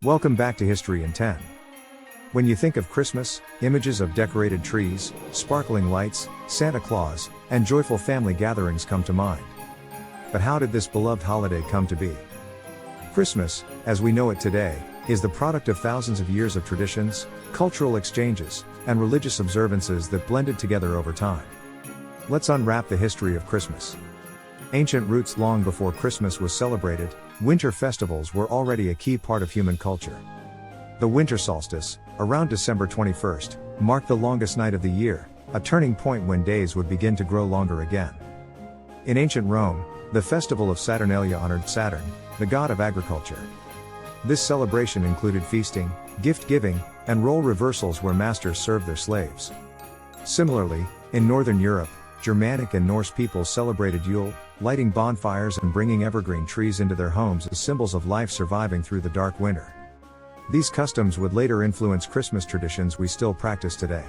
Welcome back to History in 10. When you think of Christmas, images of decorated trees, sparkling lights, Santa Claus, and joyful family gatherings come to mind. But how did this beloved holiday come to be? Christmas, as we know it today, is the product of thousands of years of traditions, cultural exchanges, and religious observances that blended together over time. Let's unwrap the history of Christmas. Ancient roots. Long before Christmas was celebrated, winter festivals were already a key part of human culture. The winter solstice, around December 21st, marked the longest night of the year, a turning point when days would begin to grow longer again. In ancient Rome, the festival of Saturnalia honored Saturn, the god of agriculture. This celebration included feasting, gift-giving, and role reversals where masters served their slaves. Similarly, in Northern Europe, Germanic and Norse peoples celebrated Yule, lighting bonfires and bringing evergreen trees into their homes as symbols of life surviving through the dark winter. These customs would later influence Christmas traditions we still practice today.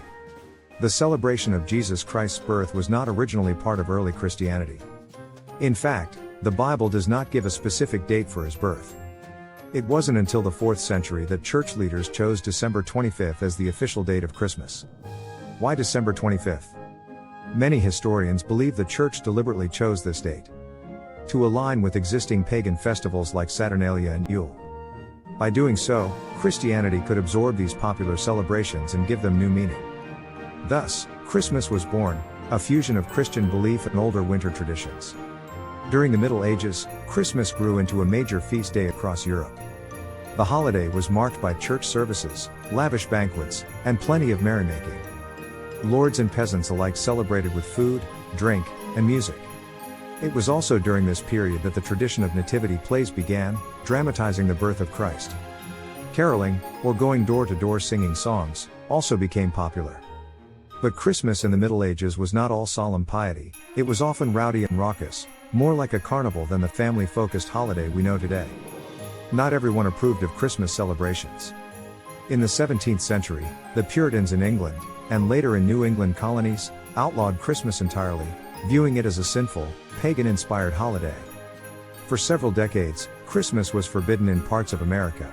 The celebration of Jesus Christ's birth was not originally part of early Christianity. In fact, the Bible does not give a specific date for his birth. It wasn't until the 4th century that church leaders chose December 25th as the official date of Christmas. Why December 25th? Many historians believe the church deliberately chose this date to align with existing pagan festivals like Saturnalia and Yule. By doing so, Christianity could absorb these popular celebrations and give them new meaning. Thus, Christmas was born, a fusion of Christian belief and older winter traditions. During the Middle Ages, Christmas grew into a major feast day across Europe. The holiday was marked by church services, lavish banquets, and plenty of merrymaking. Lords and peasants alike celebrated with food, drink, and music. It was also during this period that the tradition of nativity plays began, dramatizing the birth of Christ. Caroling, or going door to door singing songs, also became popular. But Christmas in the Middle Ages was not all solemn piety. It was often rowdy and raucous, more like a carnival than the family-focused holiday we know today. Not everyone approved of Christmas celebrations. In the 17th century, the Puritans in England, and later in New England colonies, outlawed Christmas entirely, viewing it as a sinful, pagan-inspired holiday. For several decades, Christmas was forbidden in parts of America.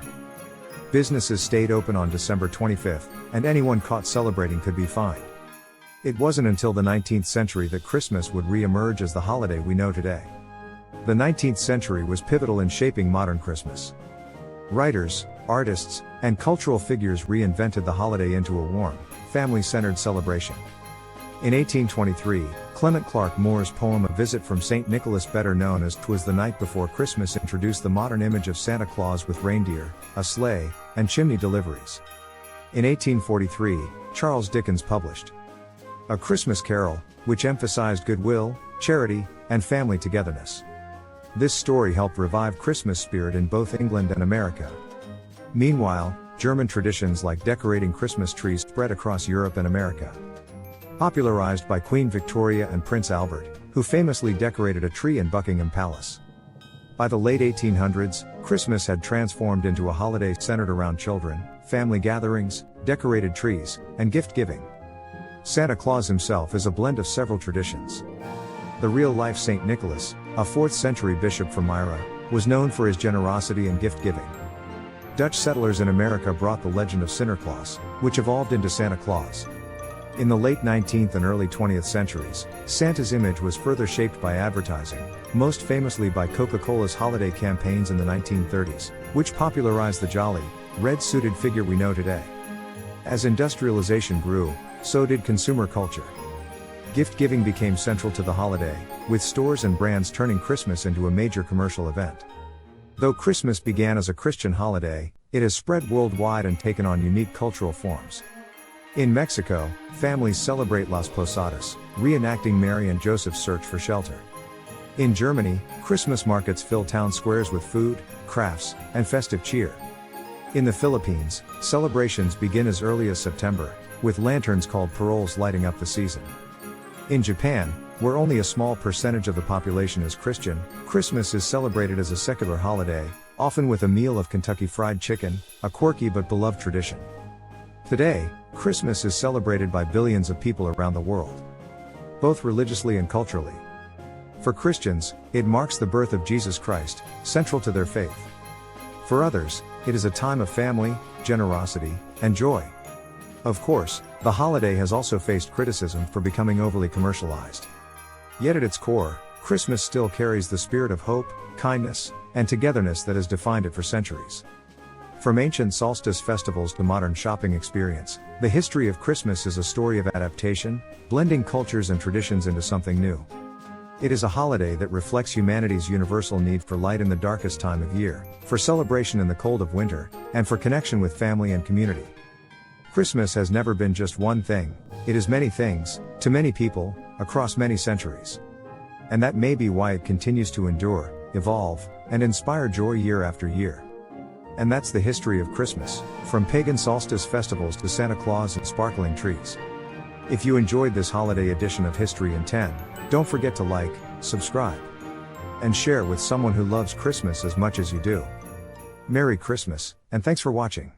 Businesses stayed open on December 25th, and anyone caught celebrating could be fined. It wasn't until the 19th century that Christmas would re-emerge as the holiday we know today. The 19th century was pivotal in shaping modern Christmas. Writers, artists, and cultural figures reinvented the holiday into a warm, family-centered celebration. In 1823, Clement Clarke Moore's poem A Visit from St. Nicholas, better known as 'Twas the Night Before Christmas, introduced the modern image of Santa Claus with reindeer, a sleigh, and chimney deliveries. In 1843, Charles Dickens published A Christmas Carol, which emphasized goodwill, charity, and family togetherness. This story helped revive Christmas spirit in both England and America. Meanwhile, German traditions like decorating Christmas trees spread across Europe and America. Popularized by Queen Victoria and Prince Albert, who famously decorated a tree in Buckingham Palace. By the late 1800s, Christmas had transformed into a holiday centered around children, family gatherings, decorated trees, and gift-giving. Santa Claus himself is a blend of several traditions. The real-life St. Nicholas, a 4th century bishop from Myra, was known for his generosity and gift-giving. Dutch settlers in America brought the legend of Santa Claus, which evolved into Santa Claus. In the late 19th and early 20th centuries, Santa's image was further shaped by advertising, most famously by Coca-Cola's holiday campaigns in the 1930s, which popularized the jolly, red-suited figure we know today. As industrialization grew, so did consumer culture. Gift-giving became central to the holiday, with stores and brands turning Christmas into a major commercial event. Though Christmas began as a Christian holiday, it has spread worldwide and taken on unique cultural forms. In Mexico, families celebrate Las Posadas, reenacting Mary and Joseph's search for shelter. In Germany, Christmas markets fill town squares with food, crafts, and festive cheer. In the Philippines, celebrations begin as early as September, with lanterns called paroles lighting up the season. In Japan, where only a small percentage of the population is Christian, Christmas is celebrated as a secular holiday, often with a meal of Kentucky Fried Chicken, a quirky but beloved tradition. Today, Christmas is celebrated by billions of people around the world, both religiously and culturally. For Christians, it marks the birth of Jesus Christ, central to their faith. For others, it is a time of family, generosity, and joy. Of course, the holiday has also faced criticism for becoming overly commercialized. Yet at its core, Christmas still carries the spirit of hope, kindness, and togetherness that has defined it for centuries. From ancient solstice festivals to modern shopping experience, the history of Christmas is a story of adaptation, blending cultures and traditions into something new. It is a holiday that reflects humanity's universal need for light in the darkest time of year, for celebration in the cold of winter, and for connection with family and community. Christmas has never been just one thing, it is many things, to many people, across many centuries. And that may be why it continues to endure, evolve, and inspire joy year after year. And that's the history of Christmas, from pagan solstice festivals to Santa Claus and sparkling trees. If you enjoyed this holiday edition of History in 10, don't forget to like, subscribe, and share with someone who loves Christmas as much as you do. Merry Christmas, and thanks for watching.